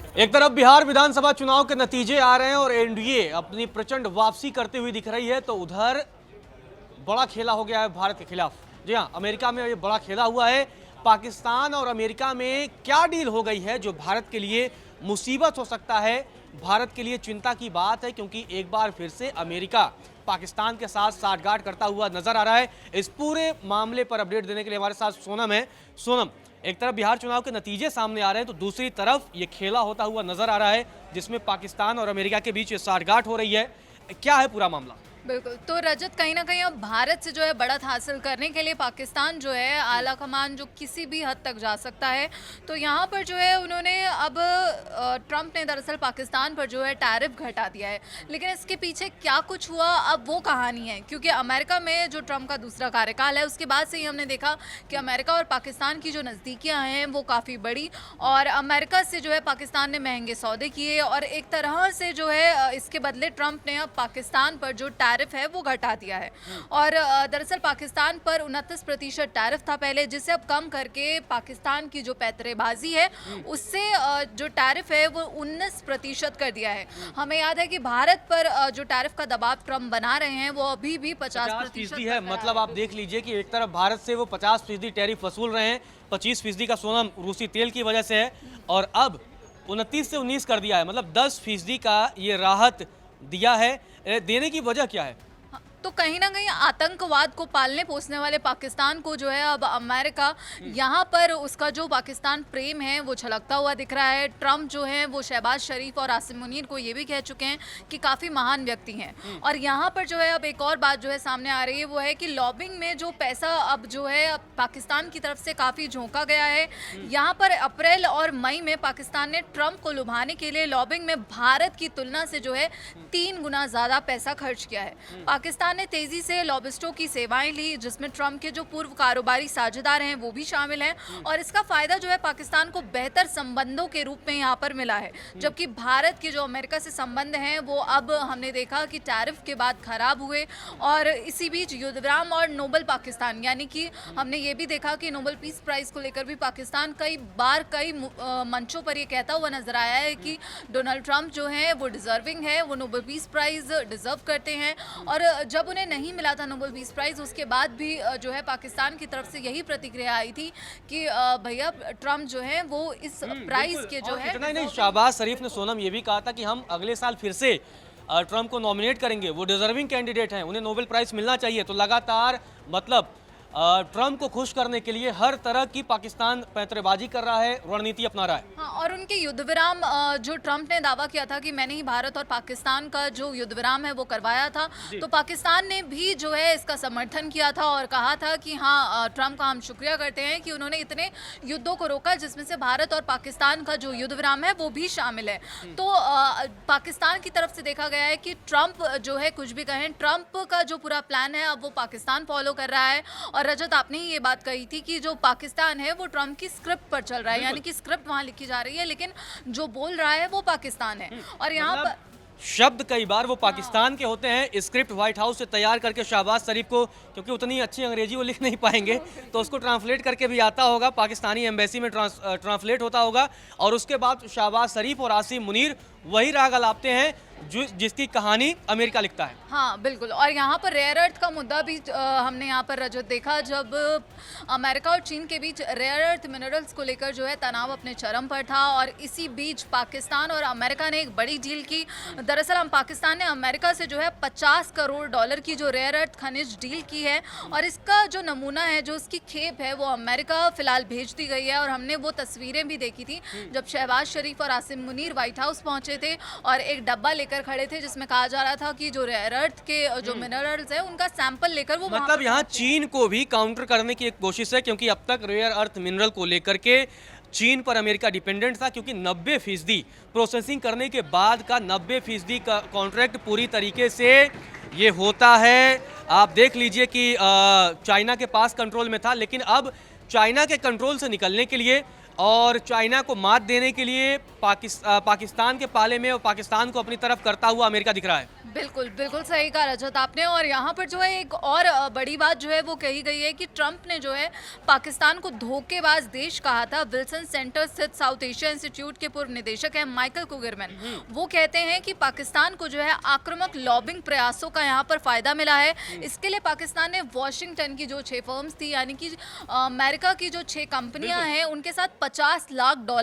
एक तरफ बिहार विधानसभा चुनाव के नतीजे आ रहे हैं और एनडीए अपनी प्रचंड वापसी करते हुए दिख रही है, तो उधर बड़ा खेला हो गया है भारत के खिलाफ। जी हां, अमेरिका में ये बड़ा खेला हुआ है। पाकिस्तान और अमेरिका में क्या डील हो गई है जो भारत के लिए मुसीबत हो सकता है, भारत के लिए चिंता की बात है, क्योंकि एक बार फिर से अमेरिका पाकिस्तान के साथ साठगांठ करता हुआ नजर आ रहा है। इस पूरे मामले पर अपडेट देने के लिए हमारे साथ सोनम है। सोनम, एक तरफ बिहार चुनाव के नतीजे सामने आ रहे हैं, तो दूसरी तरफ ये खेला होता हुआ नजर आ रहा है जिसमें पाकिस्तान और अमेरिका के बीच ये साठगांठ हो रही है। क्या है पूरा मामला? बिल्कुल। तो रजत, कहीं ना कहीं अब भारत से जो है बढ़त हासिल करने के लिए पाकिस्तान जो है आला कमान जो किसी भी हद तक जा सकता है, तो यहाँ पर जो है उन्होंने अब ट्रंप ने दरअसल पाकिस्तान पर जो है टैरिफ घटा दिया है। लेकिन इसके पीछे क्या कुछ हुआ अब वो कहानी है, क्योंकि अमेरिका में जो ट्रंप का दूसरा कार्यकाल है उसके बाद से ही हमने देखा कि अमेरिका और पाकिस्तान की जो नज़दीकियाँ हैं वो काफ़ी बड़ी, और अमेरिका से जो है पाकिस्तान ने महंगे सौदे किए, और एक तरह से जो है इसके बदले ट्रंप ने अब पाकिस्तान पर जो टैरिफ है वो घटा दिया है। और दरअसल पाकिस्तान पर 29% टैरिफ था पहले, जिसे अब कम करके पाकिस्तान की जो पैंतरेबाजी है उससे जो टैरिफ है वो 19% कर दिया है। हमें याद है कि भारत पर जो टैरिफ का दबाव ट्रंप बना रहे हैं वो अभी भी 50% है। मतलब आप देख लीजिए कि एक तरफ भारत से वो 50% टैरिफ वसूल रहे हैं, 25% का सोनम रूसी तेल की वजह से है, और अब 29 से 19 कर दिया है। मतलब 10% का ये राहत दिया है। देने की वजह क्या है? तो कहीं ना कहीं आतंकवाद को पालने पोसने वाले पाकिस्तान को जो है अब अमेरिका यहाँ पर उसका जो पाकिस्तान प्रेम है वो छलकता हुआ दिख रहा है। ट्रंप जो है वो शहबाज शरीफ और आसिम मुनीर को ये भी कह चुके हैं कि काफ़ी महान व्यक्ति हैं। और यहाँ पर जो है अब एक और बात जो है सामने आ रही है वो है कि लॉबिंग में जो पैसा अब जो है अब पाकिस्तान की तरफ से काफ़ी झोंका गया है। यहाँ पर अप्रैल और मई में पाकिस्तान ने ट्रंप को लुभाने के लिए लॉबिंग में भारत की तुलना से जो है 3 गुना ज़्यादा पैसा खर्च किया है। पाकिस्तान ने तेजी से लॉबिस्टों की सेवाएं ली, जिसमें ट्रंप के जो पूर्व कारोबारी साझेदार हैं वो भी शामिल हैं, और इसका फायदा जो है पाकिस्तान को बेहतर संबंधों के रूप में यहाँ पर मिला है। जबकि भारत के जो अमेरिका से संबंध हैं वो अब हमने देखा कि टैरिफ के बाद खराब हुए, और इसी बीच युद्धविराम और नोबल पाकिस्तान, यानी कि हमने ये भी देखा कि नोबल पीस प्राइज को लेकर भी पाकिस्तान कई बार कई मंचों पर ये कहता हुआ नजर आया है कि डोनाल्ड ट्रंप जो है वो डिजर्विंग है, वो नोबल पीस प्राइज डिजर्व करते हैं। और जब उन्हें नहीं मिला था नोबेल पीस प्राइज, उसके बाद भी जो है पाकिस्तान की तरफ से यही प्रतिक्रिया आई थी कि भैया ट्रंप जो है वो इस प्राइज के जो है। इतना ही नहीं, शहबाज शरीफ ने सोनम ये भी कहा था कि हम अगले साल फिर से ट्रंप को नॉमिनेट करेंगे, वो डिजर्विंग कैंडिडेट हैं, उन्हें नोबेल प्राइज मिलना चाहिए। तो लगातार मतलब ट्रंप को खुश करने के लिए हर तरह की पाकिस्तान पैंतरेबाजी कर रहा है, रणनीति अपना रहा है। हाँ, और उनके युद्धविराम जो ट्रंप ने दावा किया था कि मैंने ही भारत और पाकिस्तान का जो युद्धविराम है वो करवाया था, तो पाकिस्तान ने भी जो है इसका समर्थन किया था और कहा था कि हाँ, ट्रंप का हम शुक्रिया करते हैं कि उन्होंने इतने युद्धों को रोका जिसमें से भारत और पाकिस्तान का जो युद्धविराम है वो भी शामिल है। तो पाकिस्तान की तरफ से देखा गया है कि ट्रंप जो है कुछ भी कहें, ट्रंप का जो पूरा प्लान है अब वो पाकिस्तान फॉलो कर रहा है। और रजत, आपने ही ये बात कही थी कि जो पाकिस्तान है वो ट्रंप की स्क्रिप्ट पर चल रहा है, यानी कि स्क्रिप्ट वहां लिखी जा रही है लेकिन जो बोल रहा है वो पाकिस्तान है। और यहाँ पर शब्द कई बार वो पाकिस्तान के होते हैं। स्क्रिप्ट व्हाइट हाउस से तैयार करके शहबाज शरीफ को, क्योंकि उतनी अच्छी अंग्रेजी वो लिख नहीं पाएंगे, तो उसको ट्रांसलेट करके भी आता होगा, पाकिस्तानी एम्बेसी में ट्रांसलेट होता होगा, और उसके बाद शहबाज शरीफ और आसिम मुनीर वही राग अलापते हैं जिसकी कहानी अमेरिका लिखता है। हाँ बिल्कुल। और यहाँ पर रेयर अर्थ का मुद्दा भी हमने यहाँ पर रजत देखा, जब अमेरिका और चीन के बीच रेयर अर्थ मिनरल्स को लेकर जो है तनाव अपने चरम पर था, और इसी बीच पाकिस्तान और अमेरिका ने एक बड़ी डील की। दरअसल पाकिस्तान ने अमेरिका से जो है $50 करोड़ की जो रेयर अर्थ खनिज डील की है, और इसका जो नमूना है, जो उसकी खेप है, वो अमेरिका फिलहाल भेज दी गई है। और हमने वो तस्वीरें भी देखी थी जब शहबाज शरीफ और आसिम मुनीर व्हाइट हाउस पहुंचे थे और एक डब्बा लेकर खड़े थे जिसमें कहा जा रहा था कि जो रेयर अर्थ के जो मिनरल्स है उनका सैंपल लेकर वो मतलब यहाँ चीन को भी काउंटर करने की एक कोशिश है, क्योंकि अब तक रेयर अर्थ मिनरल को लेकर के चीन पर अमेरिका डिपेंडेंट था, क्योंकि 90% प्रोसेसिंग करने के बाद का 90% का कॉन्ट्रैक्ट पूरी तरीके से ये होता है। आप देख लीजिए कि चाइना के पास कंट्रोल में था, लेकिन अब चाइना के कंट्रोल से निकलने के लिए और चाइना को मात देने के लिए पाकिस्तान के पाले में और पाकिस्तान को अपनी तरफ करता हुआ अमेरिका दिख रहा है। बिल्कुल, बिल्कुल सही कहा रजत आपने। और यहाँ पर जो है एक और बड़ी बात जो है वो कही गई है कि ट्रंप ने जो है पाकिस्तान को धोखेबाज देश कहा था। विल्सन सेंटर स्थित साउथ एशिया इंस्टीट्यूट के पूर्व निदेशक हैं माइकल कुगरमैन, वो कहते हैं कि पाकिस्तान को जो है आक्रामक लॉबिंग प्रयासों का यहाँ पर फायदा मिला है। इसके लिए पाकिस्तान ने वॉशिंगटन की जो 6 फर्म्स थी, यानी कि अमेरिका की जो 6 कंपनियां हैं, उनके साथ $50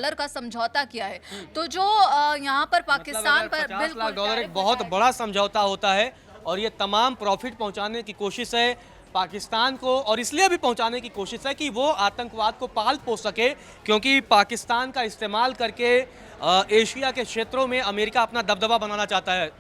लाख का समझौता किया है। तो जो यहाँ पर पाकिस्तान पर $50 बिल्कुल लाख एक टैरिफ बहुत बचा है। बड़ा समझौता होता है और ये तमाम प्रॉफिट पहुंचाने की कोशिश है पाकिस्तान को, और इसलिए भी पहुंचाने की कोशिश है कि वो आतंकवाद को पाल पोस सके, क्योंकि पाकिस्तान का इस्तेमाल करके एशिया के क्षेत्रों में अमेरिका अपना दबदबा बनाना चाहता है।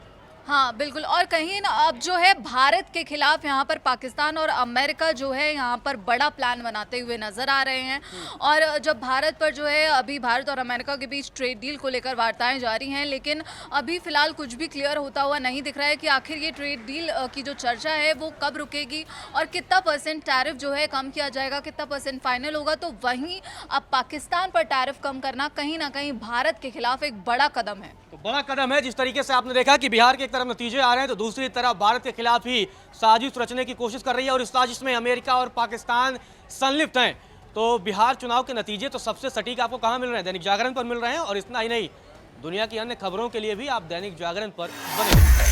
हाँ बिल्कुल। और कहीं ना अब जो है भारत के खिलाफ यहाँ पर पाकिस्तान और अमेरिका जो है यहाँ पर बड़ा प्लान बनाते हुए नजर आ रहे हैं। और जब भारत पर जो है अभी भारत और अमेरिका के बीच ट्रेड डील को लेकर वार्ताएं जारी हैं, लेकिन अभी फिलहाल कुछ भी क्लियर होता हुआ नहीं दिख रहा है कि आखिर ये ट्रेड डील की जो चर्चा है वो कब रुकेगी और कितना % टैरिफ जो है कम किया जाएगा, कितना % फाइनल होगा। तो वहीं अब पाकिस्तान पर टैरिफ कम करना कहीं ना कहीं भारत के खिलाफ एक बड़ा कदम है। तो बड़ा कदम है। जिस तरीके से आपने देखा कि बिहार के एक तरफ नतीजे आ रहे हैं तो दूसरी तरफ भारत के खिलाफ ही साजिश रचने की कोशिश कर रही है और इस साजिश में अमेरिका और पाकिस्तान संलिप्त हैं। तो बिहार चुनाव के नतीजे तो सबसे सटीक आपको कहां मिल रहे हैं? दैनिक जागरण पर मिल रहे हैं। और इतना ही नहीं, दुनिया की अन्य खबरों के लिए भी आप दैनिक जागरण पर बने रहें।